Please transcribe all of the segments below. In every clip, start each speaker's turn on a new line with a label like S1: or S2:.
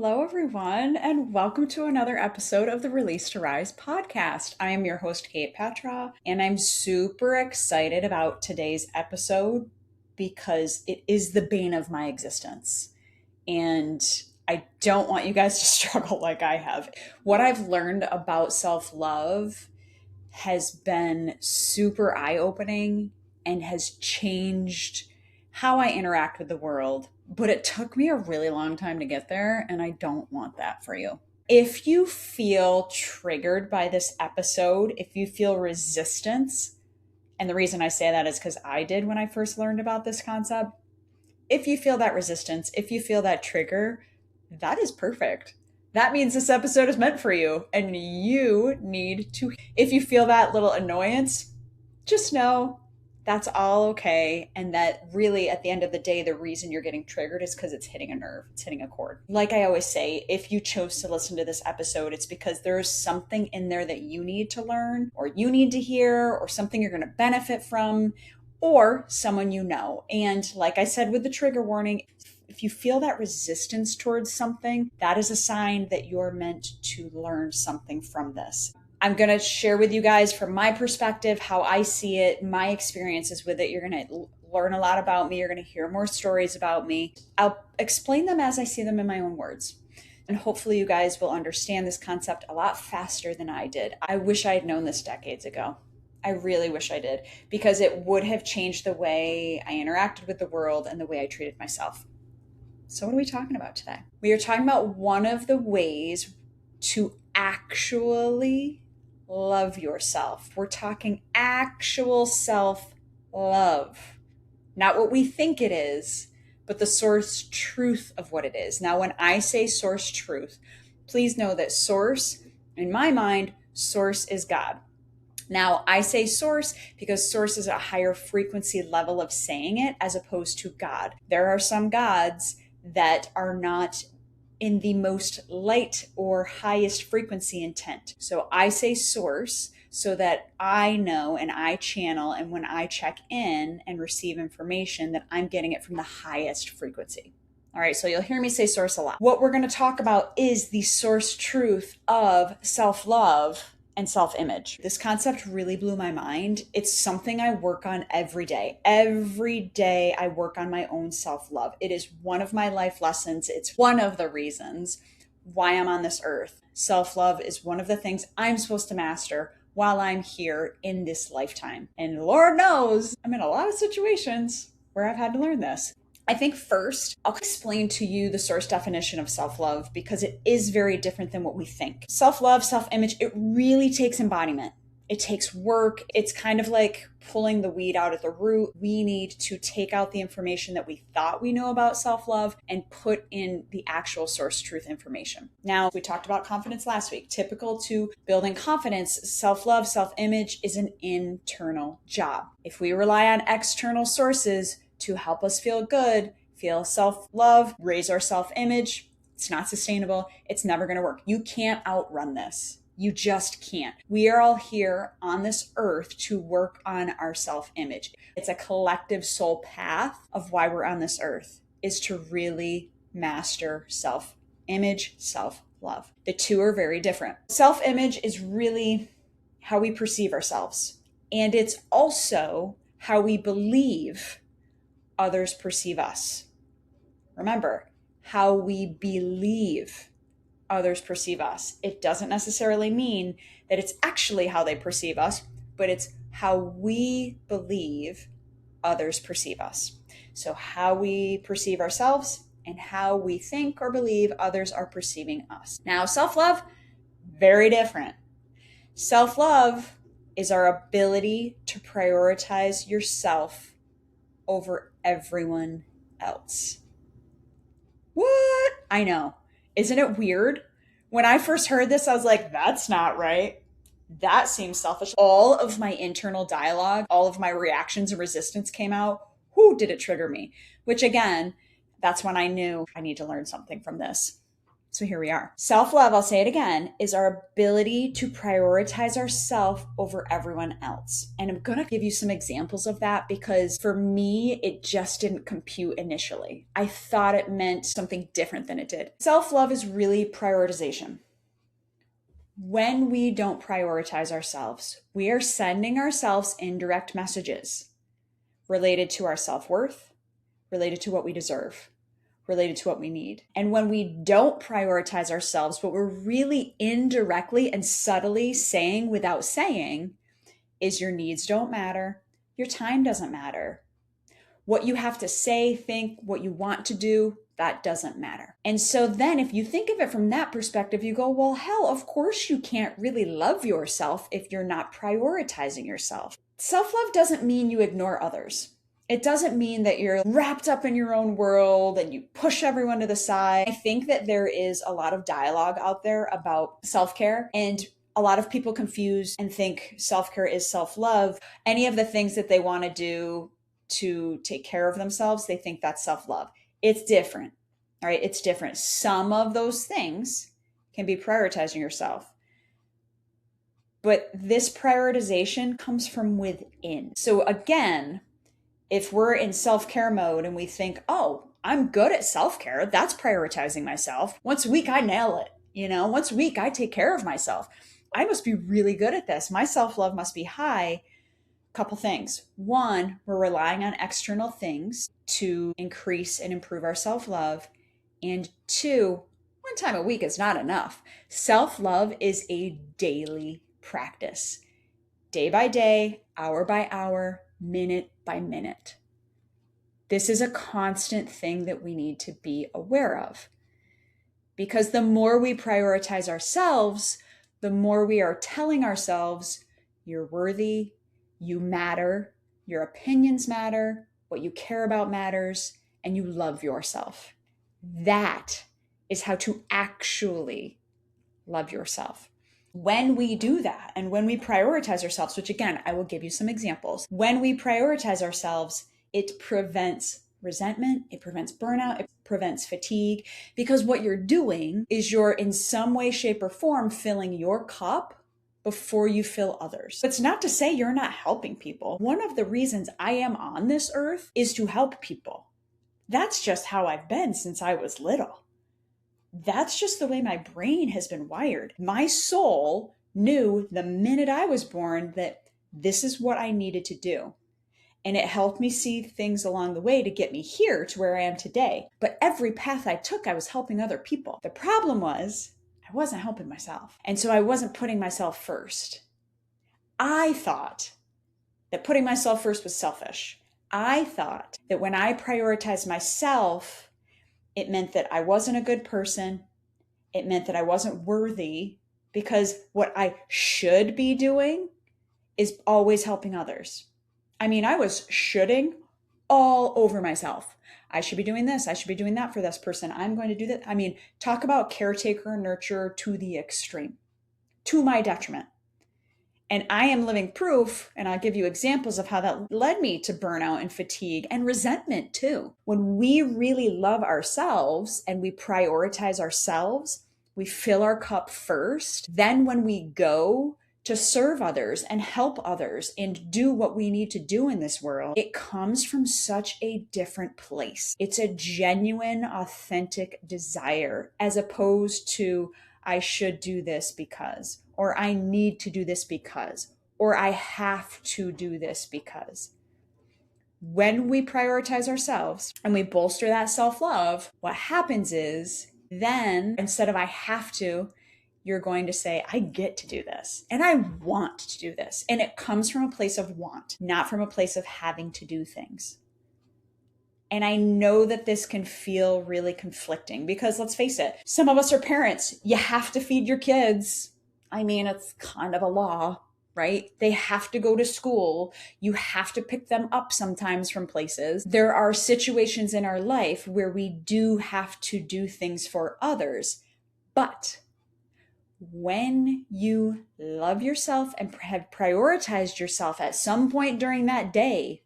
S1: Hello, everyone, and welcome to another episode of the Release to Rise podcast. I am your host, Kate Petra, and I'm super excited about today's episode because it is the bane of my existence. And I don't want you guys to struggle like I have. What I've learned about self love has been super eye opening and has changed how I interact with the world. But it took me a really long time to get there, and I don't want that for you. If you feel triggered by this episode, if you feel resistance, and the reason I say that is because I did when I first learned about this concept. If you feel that resistance, if you feel that trigger, that is perfect. That means this episode is meant for you, and you need to. If you feel that little annoyance, just know that's all okay. And that really, at the end of the day, the reason you're getting triggered is because it's hitting a nerve, it's hitting a chord. Like I always say, if you chose to listen to this episode, it's because there's something in there that you need to learn, or you need to hear, or something you're going to benefit from, or someone you know. And like I said with the trigger warning, if you feel that resistance towards something, that is a sign that you're meant to learn something from this. I'm going to share with you guys from my perspective how I see it, my experiences with it. You're going to learn a lot about me. You're going to hear more stories about me. I'll explain them as I see them in my own words. And hopefully you guys will understand this concept a lot faster than I did. I wish I had known this decades ago. I really wish I did, because it would have changed the way I interacted with the world and the way I treated myself. So what are we talking about today? We are talking about one of the ways to actually love yourself. We're talking actual self-love. Not what we think it is, but the source truth of what it is. Now, when I say source truth, please know that source, in my mind, source is God. Now, I say source because source is a higher frequency level of saying it as opposed to God. There are some gods that are not in the most light or highest frequency intent. So I say source so that I know and I channel, and when I check in and receive information, that I'm getting it from the highest frequency. All right, so you'll hear me say source a lot. What we're going to talk about is the source truth of self-love and self-image. This concept really blew my mind. It's something I work on every day. Every day I work on my own self-love. It is one of my life lessons. It's one of the reasons why I'm on this earth. Self-love is one of the things I'm supposed to master while I'm here in this lifetime. And Lord knows, I'm in a lot of situations where I've had to learn this. I think first, I'll explain to you the source definition of self-love because it is very different than what we think. Self-love, self-image, it really takes embodiment. It takes work. It's kind of like pulling the weed out at the root. We need to take out the information that we thought we know about self-love and put in the actual source truth information. Now, we talked about confidence last week. Typical to building confidence, self-love, self-image is an internal job. If we rely on external sources to help us feel good, feel self-love, raise our self-image, it's not sustainable. It's never going to work. You can't outrun this. You just can't. We are all here on this earth to work on our self-image. It's a collective soul path of why we're on this earth, is to really master self-image, self-love. The two are very different. Self-image is really how we perceive ourselves. And it's also how we believe others perceive us. Remember, how we believe others perceive us. It doesn't necessarily mean that it's actually how they perceive us, but it's how we believe others perceive us. So how we perceive ourselves and how we think or believe others are perceiving us. Now, self-love, very different. Self-love is our ability to prioritize yourself over everyone else. What? I know. Isn't it weird? When I first heard this, I was like, that's not right. That seems selfish. All of my internal dialogue, all of my reactions and resistance came out. Whoo, did it trigger me? Which again, that's when I knew I need to learn something from this. So here we are. Self-love, I'll say it again, is our ability to prioritize ourselves over everyone else. And I'm going to give you some examples of that because for me, it just didn't compute initially. I thought it meant something different than it did. Self-love is really prioritization. When we don't prioritize ourselves, we are sending ourselves indirect messages related to our self-worth, related to what we deserve, related to what we need. And when we don't prioritize ourselves, what we're really indirectly and subtly saying without saying is your needs don't matter, your time doesn't matter. What you have to say, think, what you want to do, that doesn't matter. And so then if you think of it from that perspective, you go, well, hell, of course you can't really love yourself if you're not prioritizing yourself. Self-love doesn't mean you ignore others. It doesn't mean that you're wrapped up in your own world and you push everyone to the side. I think that there is a lot of dialogue out there about self-care, and a lot of people confuse and think self-care is self-love. Any of the things that they want to do to take care of themselves, they think that's self-love. It's different, all right? It's different. Some of those things can be prioritizing yourself. But this prioritization comes from within. So again, if we're in self-care mode and we think, oh, I'm good at self-care, that's prioritizing myself. Once a week, I nail it. Once a week, I take care of myself. I must be really good at this. My self-love must be high. Couple things. One, we're relying on external things to increase and improve our self-love. And two, one time a week is not enough. Self-love is a daily practice. Day by day, hour by hour, minute by minute. This is a constant thing that we need to be aware of. Because the more we prioritize ourselves, the more we are telling ourselves, you're worthy, you matter, your opinions matter, what you care about matters, and you love yourself. That is how to actually love yourself. When we do that and when we prioritize ourselves, which again, I will give you some examples. When we prioritize ourselves, it prevents resentment, it prevents burnout, it prevents fatigue, because what you're doing is you're in some way, shape, or form filling your cup before you fill others. It's not to say you're not helping people. One of the reasons I am on this earth is to help people. That's just how I've been since I was little. That's just the way my brain has been wired. My soul knew the minute I was born that this is what I needed to do. And it helped me see things along the way to get me here to where I am today. But every path I took, I was helping other people. The problem was I wasn't helping myself. And so I wasn't putting myself first. I thought that putting myself first was selfish. I thought that when I prioritized myself, it meant that I wasn't a good person. It meant that I wasn't worthy, because what I should be doing is always helping others. I mean, I was shoulding all over myself. I should be doing this. I should be doing that for this person. I'm going to do that. I mean, talk about caretaker nurture to the extreme, to my detriment. And I am living proof, and I'll give you examples of how that led me to burnout and fatigue and resentment too. When we really love ourselves and we prioritize ourselves, we fill our cup first. Then when we go to serve others and help others and do what we need to do in this world, it comes from such a different place. It's a genuine, authentic desire, as opposed to, I should do this because, or I need to do this because, or I have to do this because. When we prioritize ourselves and we bolster that self-love, what happens is then instead of I have to, you're going to say, I get to do this and I want to do this. And it comes from a place of want, not from a place of having to do things. And I know that this can feel really conflicting because let's face it, some of us are parents. You have to feed your kids. I mean, it's kind of a law, right? They have to go to school. You have to pick them up sometimes from places. There are situations in our life where we do have to do things for others. But when you love yourself and have prioritized yourself at some point during that day,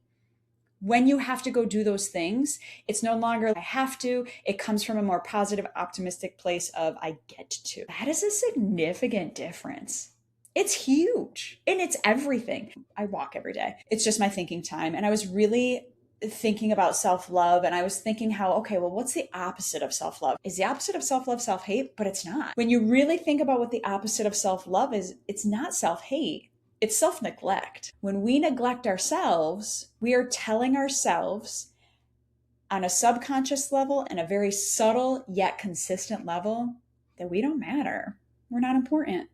S1: When you have to go do those things, it's no longer I have to. It comes from a more positive, optimistic place of I get to. That is a significant difference. It's huge and it's everything. I walk every day. It's just my thinking time. And I was really thinking about self-love, and I was thinking how, okay, well, what's the opposite of self-love? Is the opposite of self-love self-hate? But it's not. When you really think about what the opposite of self-love is, it's not self-hate. It's self-neglect. When we neglect ourselves, we are telling ourselves on a subconscious level and a very subtle yet consistent level that we don't matter. We're not important.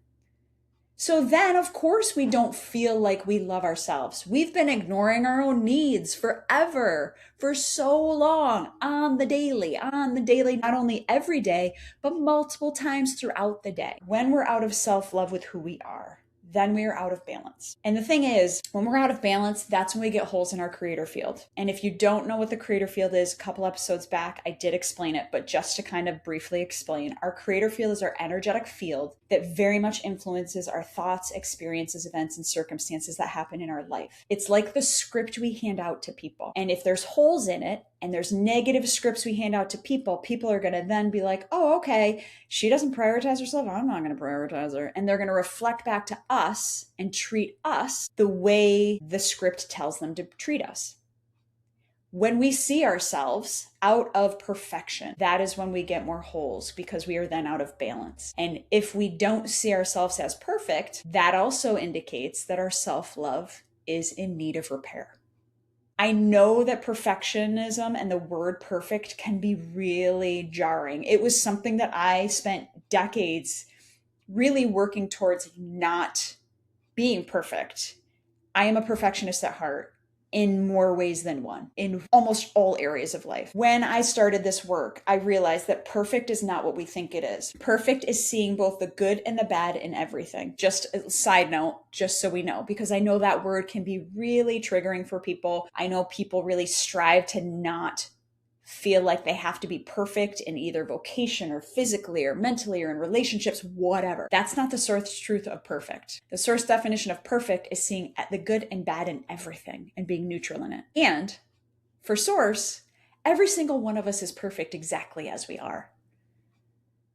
S1: So then, of course, we don't feel like we love ourselves. We've been ignoring our own needs forever, for so long, on the daily, not only every day, but multiple times throughout the day. When we're out of self-love with who we are, then we are out of balance. And the thing is, when we're out of balance, that's when we get holes in our creator field. And if you don't know what the creator field is, a couple episodes back, I did explain it, but just to kind of briefly explain, our creator field is our energetic field that very much influences our thoughts, experiences, events, and circumstances that happen in our life. It's like the script we hand out to people. And if there's holes in it, and there's negative scripts we hand out to people, people are going to then be like, oh, okay, she doesn't prioritize herself. I'm not going to prioritize her. And they're going to reflect back to us and treat us the way the script tells them to treat us. When we see ourselves out of perfection, that is when we get more holes, because we are then out of balance. And if we don't see ourselves as perfect, that also indicates that our self-love is in need of repair. I know that perfectionism and the word perfect can be really jarring. It was something that I spent decades really working towards not being perfect. I am a perfectionist at heart in more ways than one, in almost all areas of life. When I started this work, I realized that perfect is not what we think it is. Perfect is seeing both the good and the bad in everything. Just a side note, just so we know, because I know that word can be really triggering for people. I know people really strive to not feel like they have to be perfect in either vocation or physically or mentally or in relationships, whatever. That's not the source truth of perfect. The source definition of perfect is seeing the good and bad in everything and being neutral in it. And for source, every single one of us is perfect exactly as we are.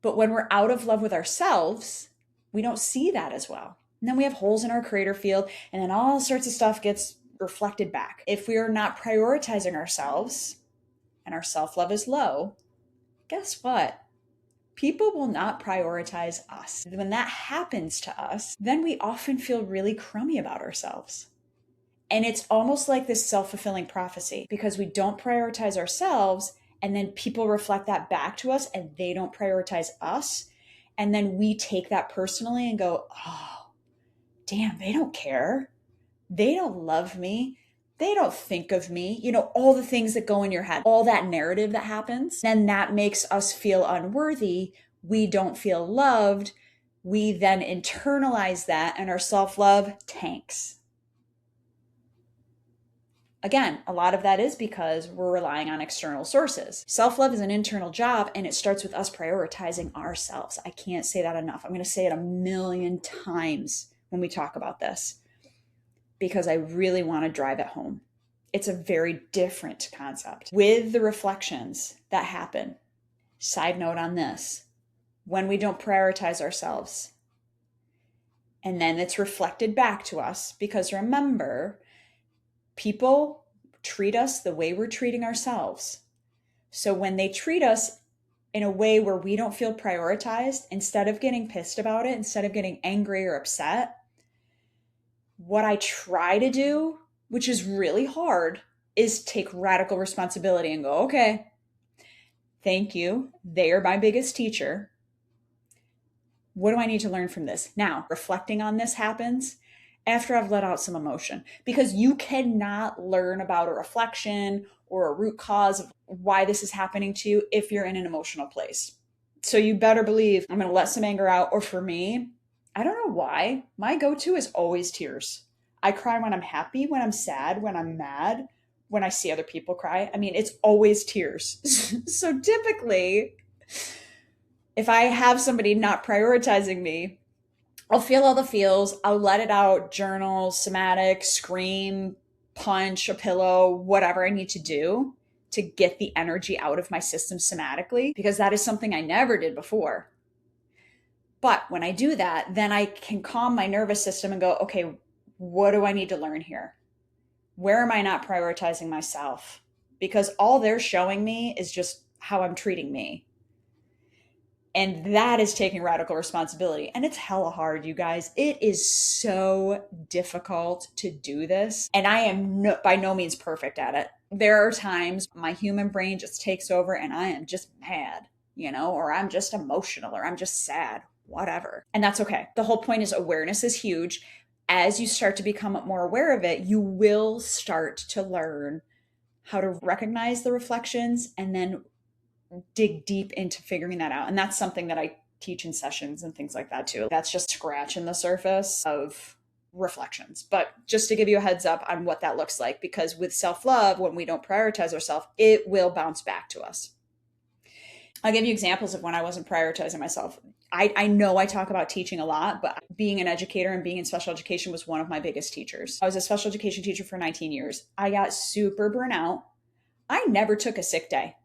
S1: But when we're out of love with ourselves, we don't see that as well. And then we have holes in our creator field, and then all sorts of stuff gets reflected back. If we are not prioritizing ourselves, and our self-love is low, guess what? People will not prioritize us. When that happens to us, then we often feel really crummy about ourselves. And it's almost like this self-fulfilling prophecy, because we don't prioritize ourselves, and then people reflect that back to us and they don't prioritize us. And then we take that personally and go, oh, damn, they don't care. They don't love me. They don't think of me, all the things that go in your head, all that narrative that happens, then that makes us feel unworthy. We don't feel loved. We then internalize that and our self-love tanks. Again, a lot of that is because we're relying on external sources. Self-love is an internal job, and it starts with us prioritizing ourselves. I can't say that enough. I'm going to say it a million times when we talk about this, because I really want to drive it home. It's a very different concept. With the reflections that happen, side note on this, when we don't prioritize ourselves, and then it's reflected back to us, because remember, people treat us the way we're treating ourselves. So when they treat us in a way where we don't feel prioritized, instead of getting pissed about it, instead of getting angry or upset, what I try to do, which is really hard, is take radical responsibility and go, okay, thank you. They are my biggest teacher. What do I need to learn from this? Now, reflecting on this happens after I've let out some emotion, because you cannot learn about a reflection or a root cause of why this is happening to you if you're in an emotional place. So you better believe I'm going to let some anger out. Or for me, I don't know why, my go-to is always tears. I cry when I'm happy, when I'm sad, when I'm mad, when I see other people cry. I mean, it's always tears. So typically, if I have somebody not prioritizing me, I'll feel all the feels. I'll let it out, journal, somatic, scream, punch a pillow, whatever I need to do to get the energy out of my system somatically, because that is something I never did before. But when I do that, then I can calm my nervous system and go, okay, what do I need to learn here? Where am I not prioritizing myself? Because all they're showing me is just how I'm treating me. And that is taking radical responsibility. And it's hella hard, you guys. It is so difficult to do this. And I am by no means perfect at it. There are times my human brain just takes over and I am just mad, or I'm just emotional or I'm just sad, whatever. And that's okay. The whole point is awareness is huge. As you start to become more aware of it, you will start to learn how to recognize the reflections and then dig deep into figuring that out. And that's something that I teach in sessions and things like that too. That's just scratching the surface of reflections. But just to give you a heads up on what that looks like, because with self-love, when we don't prioritize ourselves, it will bounce back to us. I'll give you examples of when I wasn't prioritizing myself. I know I talk about teaching a lot, but being an educator and being in special education was one of my biggest teachers. I was a special education teacher for 19 years. I got super burnout. I never took a sick day.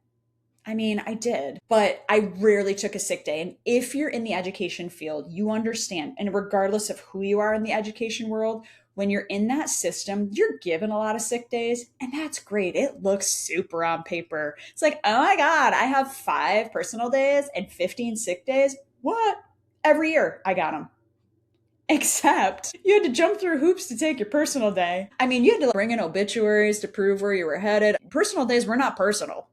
S1: I mean, I did, but I rarely took a sick day. And if you're in the education field, you understand, and regardless of who you are in the education world, when you're in that system, you're given a lot of sick days, and that's great. It looks super on paper. It's like, oh my God, I have 5 personal days and 15 sick days. What? Every year I got them. Except you had to jump through hoops to take your personal day. I mean, you had to bring in obituaries to prove where you were headed. Personal days were not personal.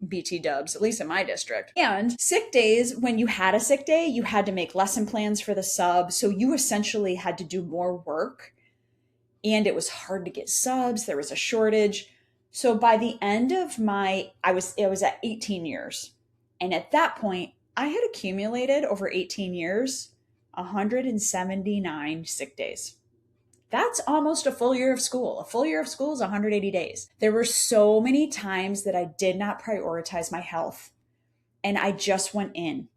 S1: BT dubs, at least in my district. And sick days, when you had a sick day, you had to make lesson plans for the sub. So you essentially had to do more work. And it was hard to get subs. There was a shortage. So by the end of it was at 18 years. And at that point, I had accumulated over 18 years, 179 sick days. That's almost a full year of school. A full year of school is 180 days. There were so many times that I did not prioritize my health, and I just went in.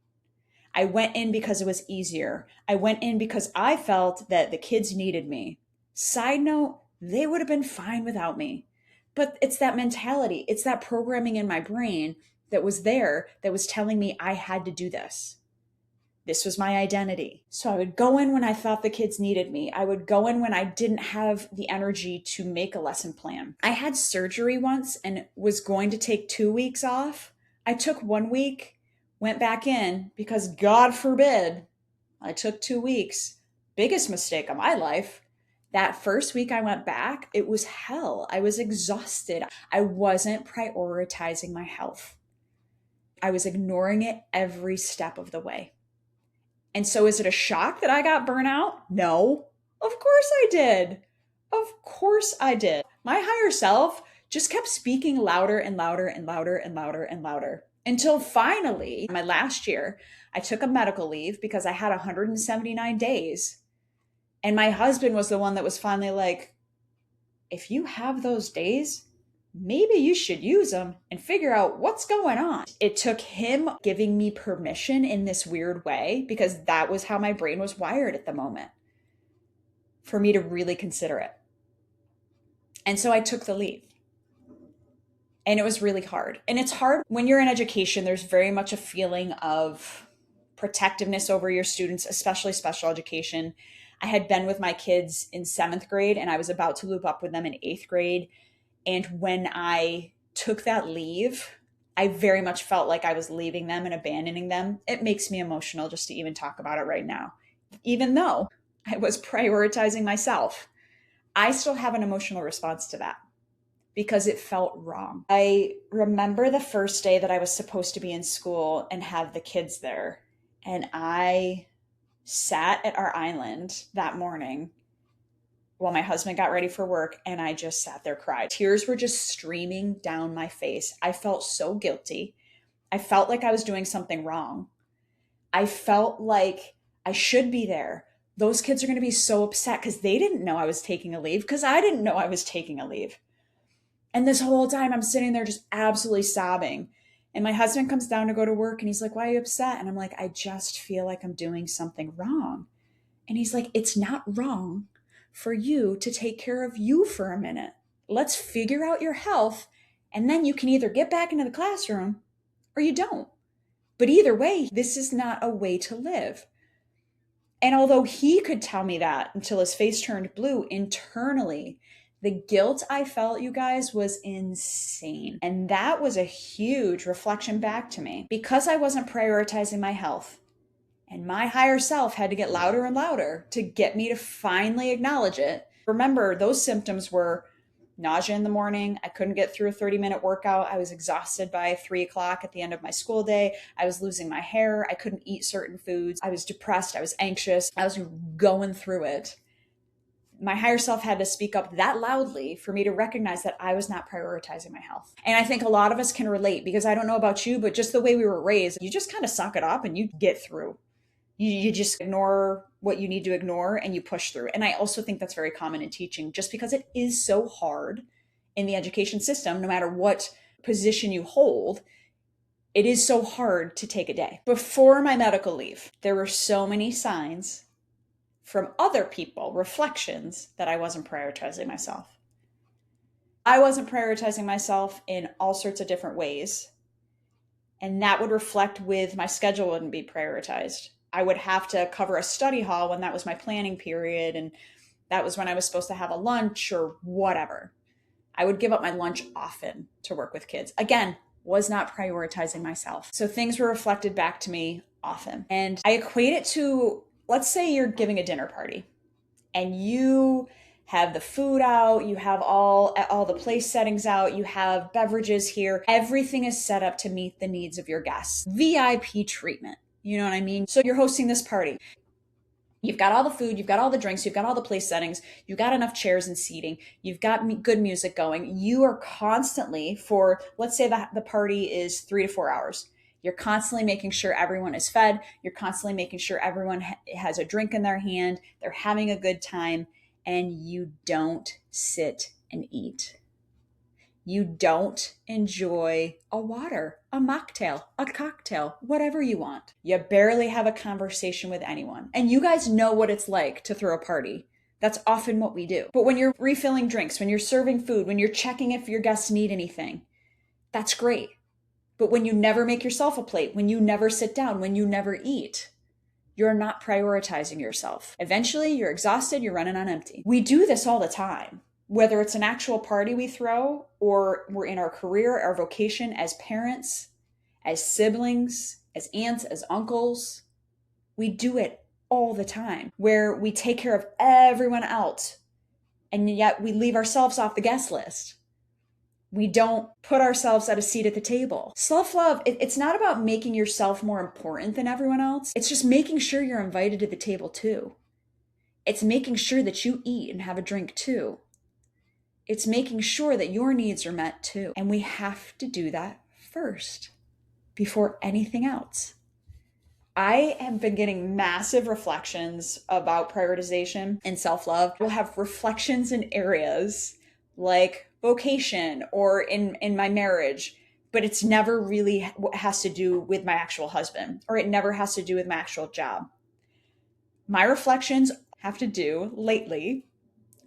S1: I went in because it was easier. I went in because I felt that the kids needed me. Side note, they would have been fine without me. But it's that mentality. It's that programming in my brain that was there that was telling me I had to do this. This was my identity. So I would go in when I thought the kids needed me. I would go in when I didn't have the energy to make a lesson plan. I had surgery once and was going to take 2 weeks off. I took 1 week, went back in because God forbid I took 2 weeks. Biggest mistake of my life. That first week I went back, it was hell. I was exhausted. I wasn't prioritizing my health. I was ignoring it every step of the way. And so is it a shock that I got burnout? No. Of course I did. Of course I did. My higher self just kept speaking louder and louder and louder and louder and louder until finally, my last year, I took a medical leave because I had 179 days. And my husband was the one that was finally like, if you have those days, maybe you should use them and figure out what's going on. It took him giving me permission in this weird way, because that was how my brain was wired at the moment, for me to really consider it. And so I took the leave. And it was really hard. And it's hard when you're in education. There's very much a feeling of protectiveness over your students, especially special education. I had been with my kids in 7th grade and I was about to loop up with them in 8th grade. And when I took that leave, I very much felt like I was leaving them and abandoning them. It makes me emotional just to even talk about it right now. Even though I was prioritizing myself, I still have an emotional response to that because it felt wrong. I remember the first day that I was supposed to be in school and have the kids there. And I sat at our island that morning while my husband got ready for work, and I just sat there, cried. Tears were just streaming down my face. I felt so guilty. I felt like I was doing something wrong. I felt like I should be there. Those kids are going to be so upset because they didn't know I was taking a leave, because I didn't know I was taking a leave. And this whole time I'm sitting there just absolutely sobbing. And my husband comes down to go to work and he's like, why are you upset? And I'm like, I just feel like I'm doing something wrong. And he's like, it's not wrong for you to take care of you for a minute. Let's figure out your health, and then you can either get back into the classroom or you don't. But either way, this is not a way to live. And although he could tell me that until his face turned blue, internally, the guilt I felt, you guys, was insane. And that was a huge reflection back to me because I wasn't prioritizing my health. And my higher self had to get louder and louder to get me to finally acknowledge it. Remember, those symptoms were nausea in the morning. I couldn't get through a 30-minute workout. I was exhausted by 3 o'clock at the end of my school day. I was losing my hair. I couldn't eat certain foods. I was depressed. I was anxious. I was going through it. My higher self had to speak up that loudly for me to recognize that I was not prioritizing my health. And I think a lot of us can relate because I don't know about you, but just the way we were raised, you just kind of suck it up and you get through. You just ignore what you need to ignore and you push through. And I also think that's very common in teaching, just because it is so hard in the education system, no matter what position you hold, it is so hard to take a day. Before my medical leave, there were so many signs from other people, reflections, that I wasn't prioritizing myself. I wasn't prioritizing myself in all sorts of different ways. And that would reflect with my schedule wouldn't be prioritized. I would have to cover a study hall when that was my planning period. And that was when I was supposed to have a lunch or whatever. I would give up my lunch often to work with kids. Again, was not prioritizing myself. So things were reflected back to me often. And I equate it to, let's say you're giving a dinner party and you have the food out, you have all the place settings out, you have beverages here. Everything is set up to meet the needs of your guests. VIP treatment. You know what I mean? So you're hosting this party. You've got all the food, you've got all the drinks, you've got all the place settings, you've got enough chairs and seating, you've got good music going. You are constantly, for let's say that the party is 3 to 4 hours. You're constantly making sure everyone is fed. You're constantly making sure everyone has a drink in their hand. They're having a good time, and you don't sit and eat. You don't enjoy a water, a mocktail, a cocktail, whatever you want. You barely have a conversation with anyone. And you guys know what it's like to throw a party. That's often what we do. But when you're refilling drinks, when you're serving food, when you're checking if your guests need anything, that's great. But when you never make yourself a plate, when you never sit down, when you never eat, you're not prioritizing yourself. Eventually, you're exhausted, you're running on empty. We do this all the time. Whether it's an actual party we throw or we're in our career, our vocation as parents, as siblings, as aunts, as uncles, we do it all the time where we take care of everyone else and yet we leave ourselves off the guest list. We don't put ourselves at a seat at the table. Self-love, it's not about making yourself more important than everyone else. It's just making sure you're invited to the table too. It's making sure that you eat and have a drink too. It's making sure that your needs are met too. And we have to do that first before anything else. I have been getting massive reflections about prioritization and self-love. We'll have reflections in areas like vocation or in my marriage, but it's never really has to do with my actual husband, or it never has to do with my actual job. My reflections have to do lately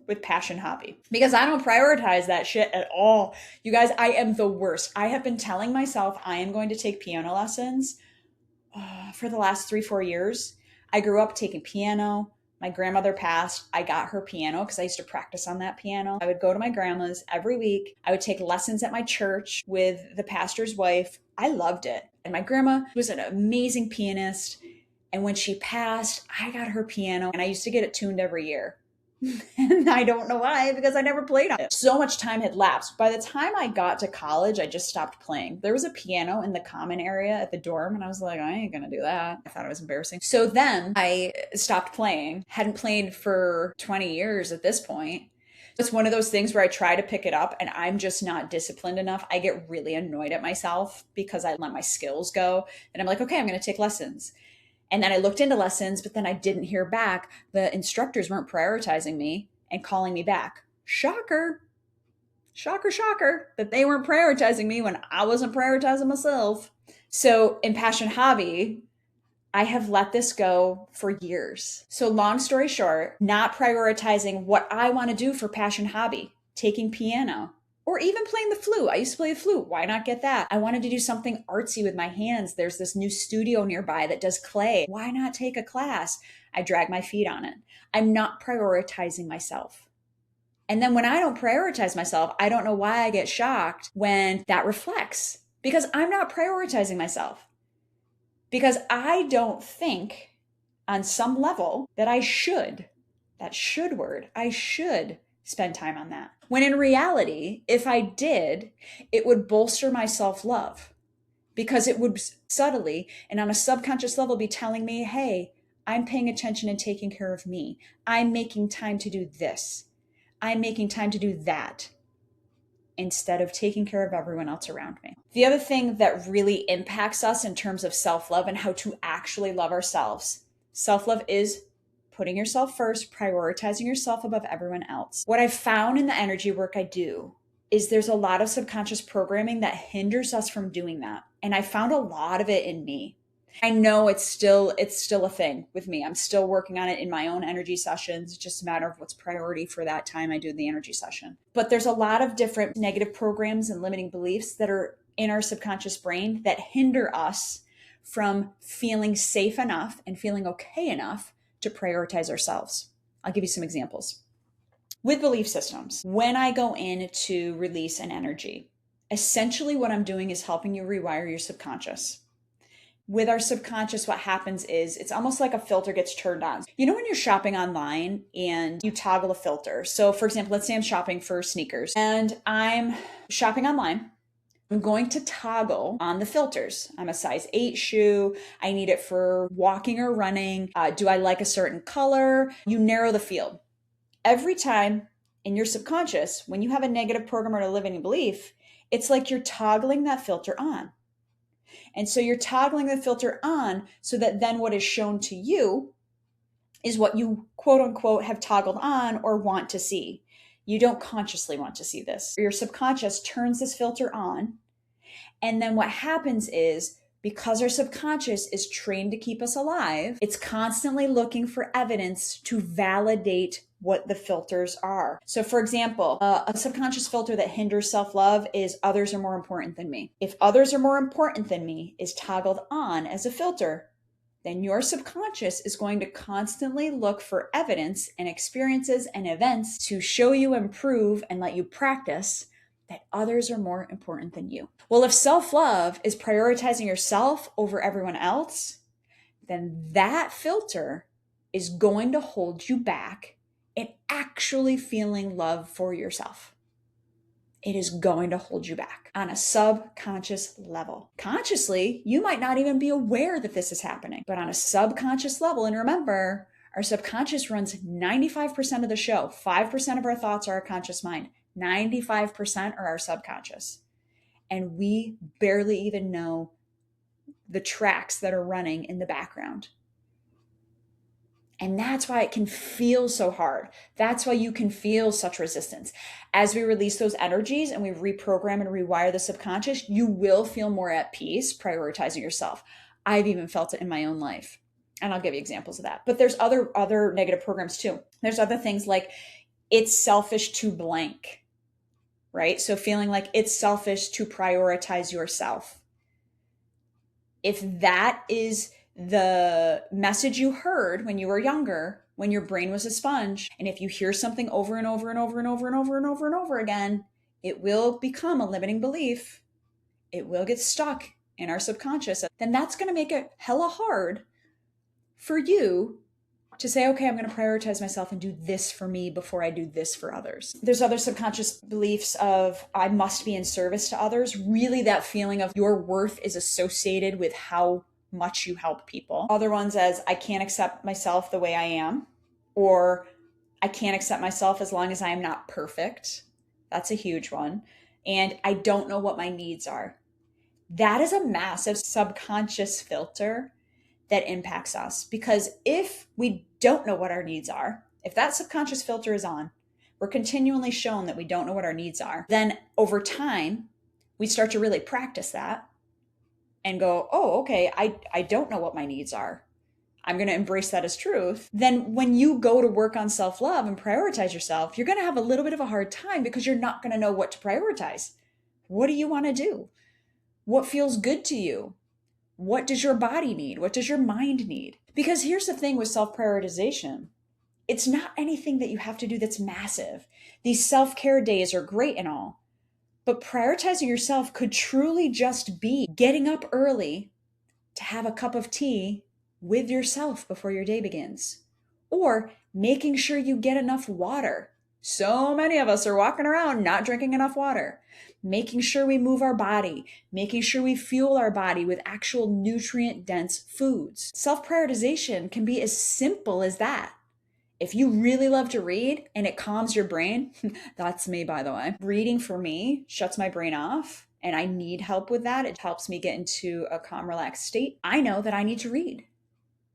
S1: with passion hobby because I don't prioritize that shit at all. You guys, I am the worst. I have been telling myself I am going to take piano lessons for the last 3-4 years. I grew up taking piano. My grandmother passed. I got her piano because I used to practice on that piano. I would go to my grandma's every week. I would take lessons at my church with the pastor's wife. I loved it. And my grandma was an amazing pianist. And when she passed, I got her piano and I used to get it tuned every year. And I don't know why, because I never played on it. So much time had lapsed. By the time I got to college, I just stopped playing. There was a piano in the common area at the dorm, and I was like, I ain't gonna do that. I thought it was embarrassing. So then I stopped playing. Hadn't played for 20 years at this point. It's one of those things where I try to pick it up and I'm just not disciplined enough. I get really annoyed at myself because I let my skills go. And I'm like, okay, I'm gonna take lessons. And then I looked into lessons, but then I didn't hear back. The instructors weren't prioritizing me and calling me back. Shocker. Shocker, shocker, that they weren't prioritizing me when I wasn't prioritizing myself. So in Passion Hobby, I have let this go for years. So long story short, not prioritizing what I want to do for Passion Hobby. taking piano, or even playing the flute. I used to play the flute. Why not get that? I wanted to do something artsy with my hands. There's this new studio nearby that does clay. Why not take a class? I drag my feet on it. I'm not prioritizing myself. And then when I don't prioritize myself, I don't know why I get shocked when that reflects, because I'm not prioritizing myself. Because I don't think on some level that I should, that should word, I should spend time on that. When in reality, if I did, it would bolster my self-love, because it would subtly and on a subconscious level be telling me, hey, I'm paying attention and taking care of me. I'm making time to do this. I'm making time to do that instead of taking care of everyone else around me. The other thing that really impacts us in terms of self-love and how to actually love ourselves, self-love is putting yourself first, prioritizing yourself above everyone else. What I've found in the energy work I do is there's a lot of subconscious programming that hinders us from doing that. And I found a lot of it in me. I know it's still a thing with me. I'm still working on it in my own energy sessions. It's just a matter of what's priority for that time I do the energy session. But there's a lot of different negative programs and limiting beliefs that are in our subconscious brain that hinder us from feeling safe enough and feeling okay enough to prioritize ourselves. I'll give you some examples. With belief systems, when I go in to release an energy, essentially what I'm doing is helping you rewire your subconscious. With our subconscious, what happens is it's almost like a filter gets turned on. You know when you're shopping online and you toggle a filter? So for example, let's say I'm shopping for sneakers and I'm shopping online. I'm going to toggle on the filters. I'm a size 8 shoe. I need it for walking or running. Do I like a certain color? You narrow the field. Every time in your subconscious, when you have a negative program or a limiting belief, it's like you're toggling that filter on. And so you're toggling the filter on so that then what is shown to you is what you quote unquote have toggled on or want to see. You don't consciously want to see this. Your subconscious turns this filter on. And then what happens is, because our subconscious is trained to keep us alive, it's constantly looking for evidence to validate what the filters are. So for example, a subconscious filter that hinders self-love is others are more important than me. If others are more important than me is toggled on as a filter, then your subconscious is going to constantly look for evidence and experiences and events to show you and prove and let you practice that others are more important than you. Well, if self-love is prioritizing yourself over everyone else, then that filter is going to hold you back in actually feeling love for yourself. It is going to hold you back on a subconscious level. Consciously, you might not even be aware that this is happening, but on a subconscious level, and remember, our subconscious runs 95% of the show. 5% of our thoughts are our conscious mind. 95% are our subconscious. And we barely even know the tracks that are running in the background. And that's why it can feel so hard. That's why you can feel such resistance. As we release those energies and we reprogram and rewire the subconscious, you will feel more at peace prioritizing yourself. I've even felt it in my own life. And I'll give you examples of that. But there's other negative programs too. There's other things like it's selfish to blank, right? So feeling like it's selfish to prioritize yourself. If that is the message you heard when you were younger, when your brain was a sponge, and if you hear something over and over and over and over and over and over and over again, it will become a limiting belief. It will get stuck in our subconscious. Then that's going to make it hella hard for you to say, okay, I'm going to prioritize myself and do this for me before I do this for others. There's other subconscious beliefs of I must be in service to others. Really, that feeling of your worth is associated with how much you help people. Other ones as I can't accept myself the way I am, or I can't accept myself as long as I am not perfect. That's a huge one. And I don't know what my needs are. That is a massive subconscious filter that impacts us, because if we don't know what our needs are, if that subconscious filter is on, we're continually shown that we don't know what our needs are, then over time, we start to really practice that and go, oh, okay, I don't know what my needs are. I'm going to embrace that as truth, then when you go to work on self-love and prioritize yourself, you're going to have a little bit of a hard time because you're not going to know what to prioritize. What do you want to do? What feels good to you? What does your body need? What does your mind need? Because here's the thing with self-prioritization. It's not anything that you have to do that's massive. These self-care days are great and all, but prioritizing yourself could truly just be getting up early to have a cup of tea with yourself before your day begins, or making sure you get enough water. So many of us are walking around not drinking enough water. Making sure we move our body, making sure we fuel our body with actual nutrient dense foods. Self-prioritization can be as simple as that. If you really love to read and it calms your brain, that's me, by the way. Reading for me shuts my brain off and I need help with that. It helps me get into a calm, relaxed state. I know that I need to read.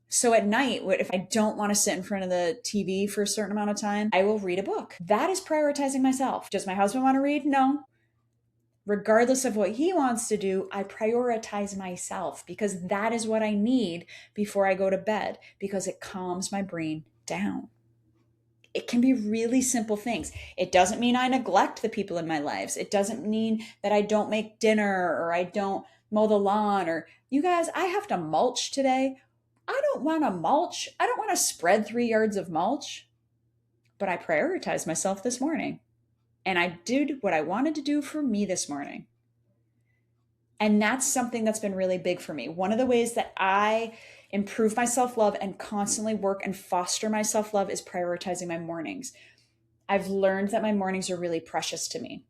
S1: So at night, if I don't want to sit in front of the TV for a certain amount of time, I will read a book. That is prioritizing myself. Does my husband want to read? No. Regardless of what he wants to do, I prioritize myself because that is what I need before I go to bed because it calms my brain down. It can be really simple things. It doesn't mean I neglect the people in my lives. It doesn't mean that I don't make dinner or I don't mow the lawn or, you guys, I have to mulch today. I don't want to mulch. I don't want to spread 3 yards of mulch, but I prioritized myself this morning and I did what I wanted to do for me this morning. And that's something that's been really big for me. One of the ways that I improve my self-love and constantly work and foster my self-love is prioritizing my mornings. I've learned that my mornings are really precious to me.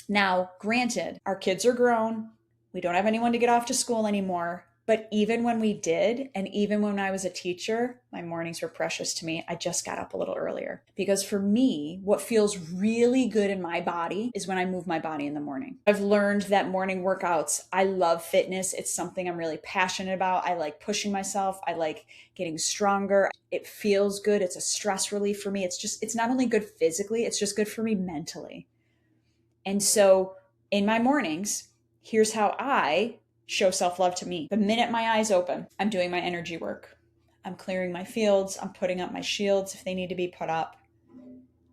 S1: Now, granted, our kids are grown. We don't have anyone to get off to school anymore. But even when we did, and even when I was a teacher, my mornings were precious to me. I just got up a little earlier. Because for me, what feels really good in my body is when I move my body in the morning. I've learned that morning workouts, I love fitness. It's something I'm really passionate about. I like pushing myself. I like getting stronger. It feels good. It's a stress relief for me. It's not only good physically, it's just good for me mentally. And so in my mornings, here's how I show self-love to me. The minute my eyes open, I'm doing my energy work. I'm clearing my fields. I'm putting up my shields if they need to be put up.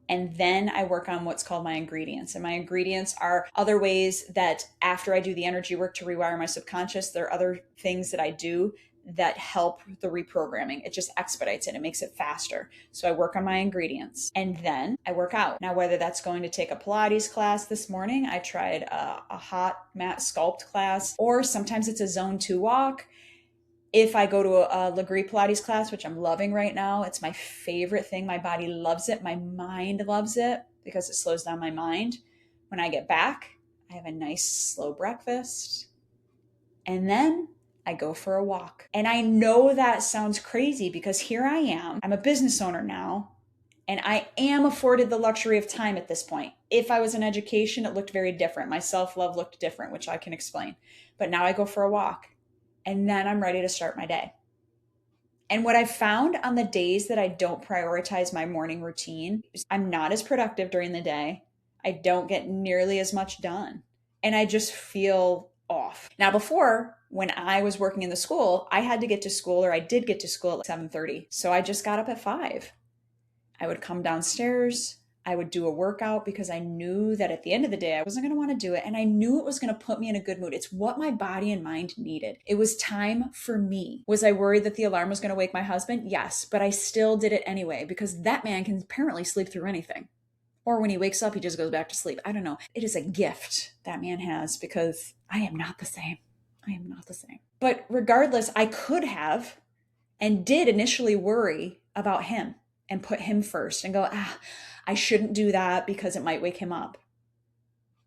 S1: And then I work on what's called my ingredients. And my ingredients are other ways that after I do the energy work to rewire my subconscious, there are other things that I do that help the reprogramming. It just expedites it. It makes it faster. So I work on my ingredients and then I work out. Now, whether that's going to take a Pilates class this morning, I tried a hot mat sculpt class, or sometimes it's a zone 2 walk. If I go to a Legree Pilates class, which I'm loving right now, it's my favorite thing. My body loves it. My mind loves it because it slows down my mind. When I get back, I have a nice slow breakfast. And then I go for a walk. And I know that sounds crazy because here I am. I'm a business owner now, and I am afforded the luxury of time at this point. If I was in education, it looked very different. My self-love looked different, which I can explain. But now I go for a walk, and then I'm ready to start my day. And what I found on the days that I don't prioritize my morning routine is I'm not as productive during the day. I don't get nearly as much done. And I just feel off. Now, before, when I was working in the school, I had to get to school, or I did get to school at 7:30. So I just got up at 5. I would come downstairs. I would do a workout because I knew that at the end of the day, I wasn't going to want to do it. And I knew it was going to put me in a good mood. It's what my body and mind needed. It was time for me. Was I worried that the alarm was going to wake my husband? Yes, but I still did it anyway because that man can apparently sleep through anything. Or when he wakes up, he just goes back to sleep. I don't know. It is a gift that man has because I am not the same. I am not the same. But regardless, I could have and did initially worry about him and put him first and go, I shouldn't do that because it might wake him up.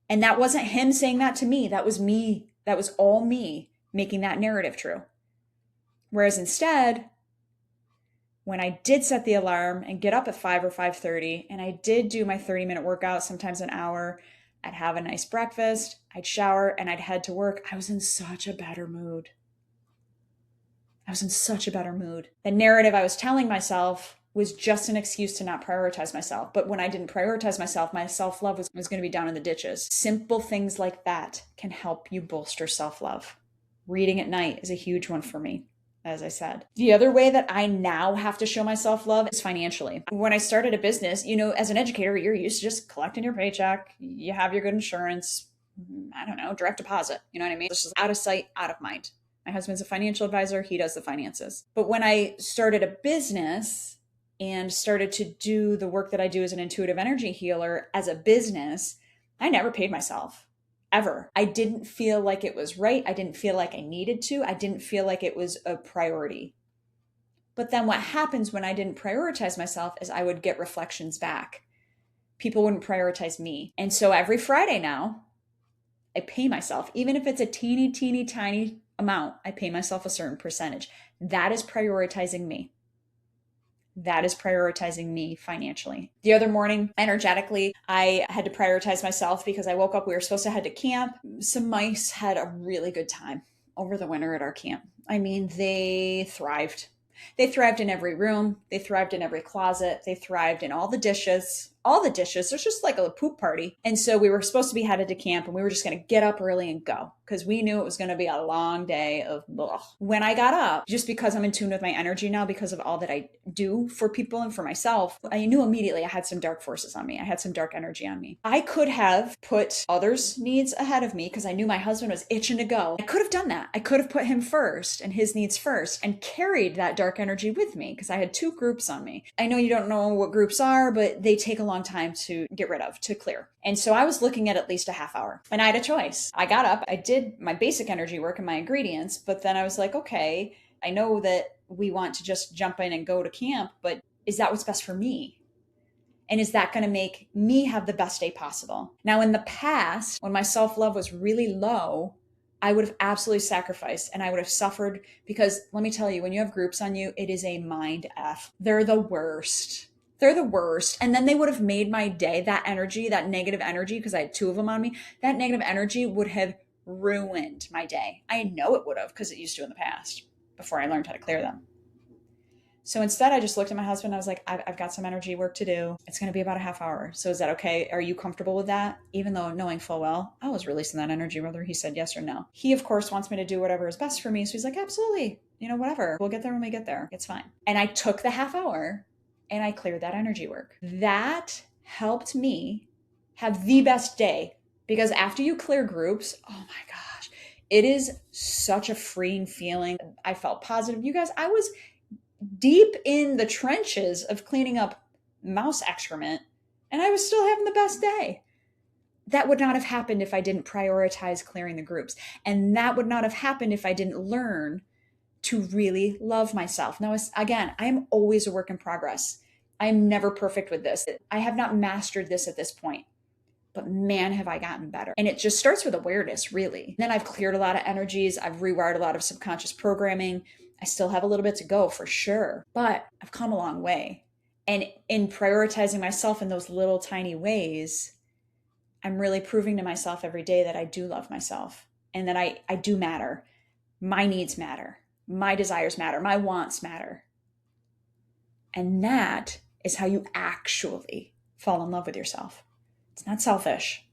S1: And that wasn't him saying that to me. That was me. That was all me making that narrative true. Whereas instead, when I did set the alarm and get up at 5 or 5:30, and I did do my 30-minute workout, sometimes an hour, I'd have a nice breakfast, I'd shower, and I'd head to work. I was in such a better mood. The narrative I was telling myself was just an excuse to not prioritize myself. But when I didn't prioritize myself, my self-love was going to be down in the ditches. Simple things like that can help you bolster self-love. Reading at night is a huge one for me. as I said. The other way that I now have to show myself love is financially. When I started a business, as an educator, you're used to just collecting your paycheck, you have your good insurance, I don't know, direct deposit. You know what I mean? It's just out of sight, out of mind. My husband's a financial advisor, he does the finances. But when I started a business and started to do the work that I do as an intuitive energy healer as a business, I never paid myself. Ever. I didn't feel like it was right. I didn't feel like I needed to. I didn't feel like it was a priority. But then what happens when I didn't prioritize myself is I would get reflections back. People wouldn't prioritize me. And so every Friday now, I pay myself, even if it's a teeny, teeny, tiny amount, I pay myself a certain percentage. That is prioritizing me. That is prioritizing me financially. The other morning, energetically, I had to prioritize myself because I woke up. We were supposed to head to camp. Some mice had a really good time over the winter at our camp. I mean, they thrived. They thrived in every room. They thrived in every closet. They thrived in all the dishes. All the dishes. There's just like a poop party. And so we were supposed to be headed to camp and we were just going to get up early and go because we knew it was going to be a long day of blah. When I got up, just because I'm in tune with my energy now, because of all that I do for people and for myself, I knew immediately I had some dark forces on me. I had some dark energy on me. I could have put others' needs ahead of me because I knew my husband was itching to go. I could have done that. I could have put him first and his needs first and carried that dark energy with me because I had two groups on me. I know you don't know what groups are, but they take a long time to get rid of, to clear. And so I was looking at least a half hour and I had a choice. I got up, I did my basic energy work and my ingredients, but then I was like, okay, I know that we want to just jump in and go to camp, but is that what's best for me? And is that going to make me have the best day possible? Now, in the past, when my self-love was really low, I would have absolutely sacrificed and I would have suffered because let me tell you, when you have groups on you, it is a mind F. They're the worst. They're the worst. And then they would have made my day, that energy, that negative energy, because I had two of them on me, that negative energy would have ruined my day. I know it would have because it used to in the past before I learned how to clear them. So instead, I just looked at my husband. I was like, I've got some energy work to do. It's going to be about a half hour. So is that okay? Are you comfortable with that? Even though knowing full well, I was releasing that energy, whether he said yes or no. He, of course, wants me to do whatever is best for me. So he's like, absolutely. Whatever. We'll get there when we get there. It's fine. And I took the half hour and I cleared that energy work. That helped me have the best day because after you clear groups, oh my gosh, it is such a freeing feeling. I felt positive. You guys, I was deep in the trenches of cleaning up mouse excrement and I was still having the best day. That would not have happened if I didn't prioritize clearing the groups. And that would not have happened if I didn't learn to really love myself. Now, again, I am always a work in progress. I am never perfect with this. I have not mastered this at this point, but man, have I gotten better. And it just starts with awareness, really. Then I've cleared a lot of energies. I've rewired a lot of subconscious programming. I still have a little bit to go for sure, but I've come a long way. And in prioritizing myself in those little tiny ways, I'm really proving to myself every day that I do love myself and that I do matter. My needs matter. My desires matter. My wants matter. And that is how you actually fall in love with yourself. It's not selfish.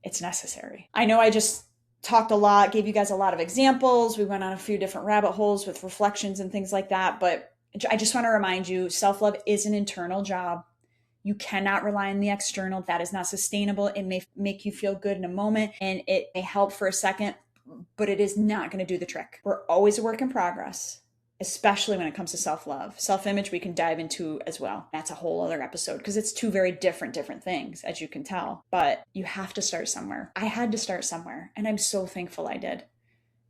S1: It's necessary. I know I just talked a lot, gave you guys a lot of examples. We went on a few different rabbit holes with reflections and things like that. But I just want to remind you, self-love is an internal job. You cannot rely on the external. That is not sustainable. It may make you feel good in a moment and it may help for a second, but it is not going to do the trick. We're always a work in progress, especially when it comes to self-love. Self-image we can dive into as well. That's a whole other episode because it's two very different things, as you can tell. But you have to start somewhere. I had to start somewhere, and I'm so thankful I did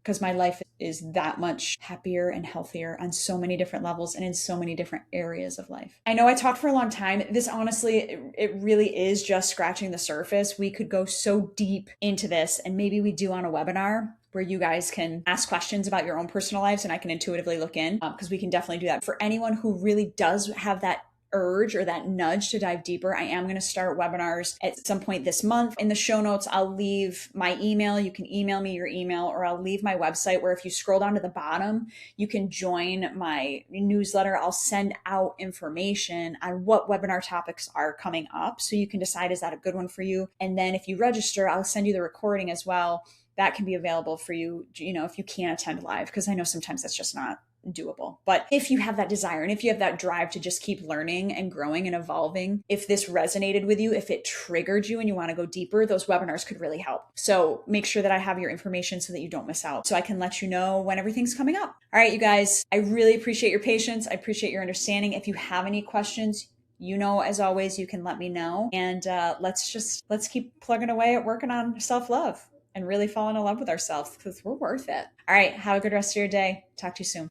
S1: because my life is that much happier and healthier on so many different levels and in so many different areas of life. I know I talked for a long time. This honestly, it really is just scratching the surface. We could go so deep into this, and maybe we do on a webinar where you guys can ask questions about your own personal lives and I can intuitively look in because we can definitely do that. For anyone who really does have that urge or that nudge to dive deeper, I am going to start webinars at some point this month. In the show notes, I'll leave my email. You can email me your email, or I'll leave my website where if you scroll down to the bottom, you can join my newsletter. I'll send out information on what webinar topics are coming up so you can decide, is that a good one for you? And then if you register, I'll send you the recording as well. That can be available for you, if you can't attend live, because I know sometimes that's just not doable. But if you have that desire and if you have that drive to just keep learning and growing and evolving, if this resonated with you, if it triggered you and you want to go deeper, those webinars could really help. So make sure that I have your information so that you don't miss out, so I can let you know when everything's coming up. All right, you guys, I really appreciate your patience. I appreciate your understanding. If you have any questions, as always, you can let me know. And let's keep plugging away at working on self-love and really falling in love with ourselves, because we're worth it. All right, have a good rest of your day. Talk to you soon.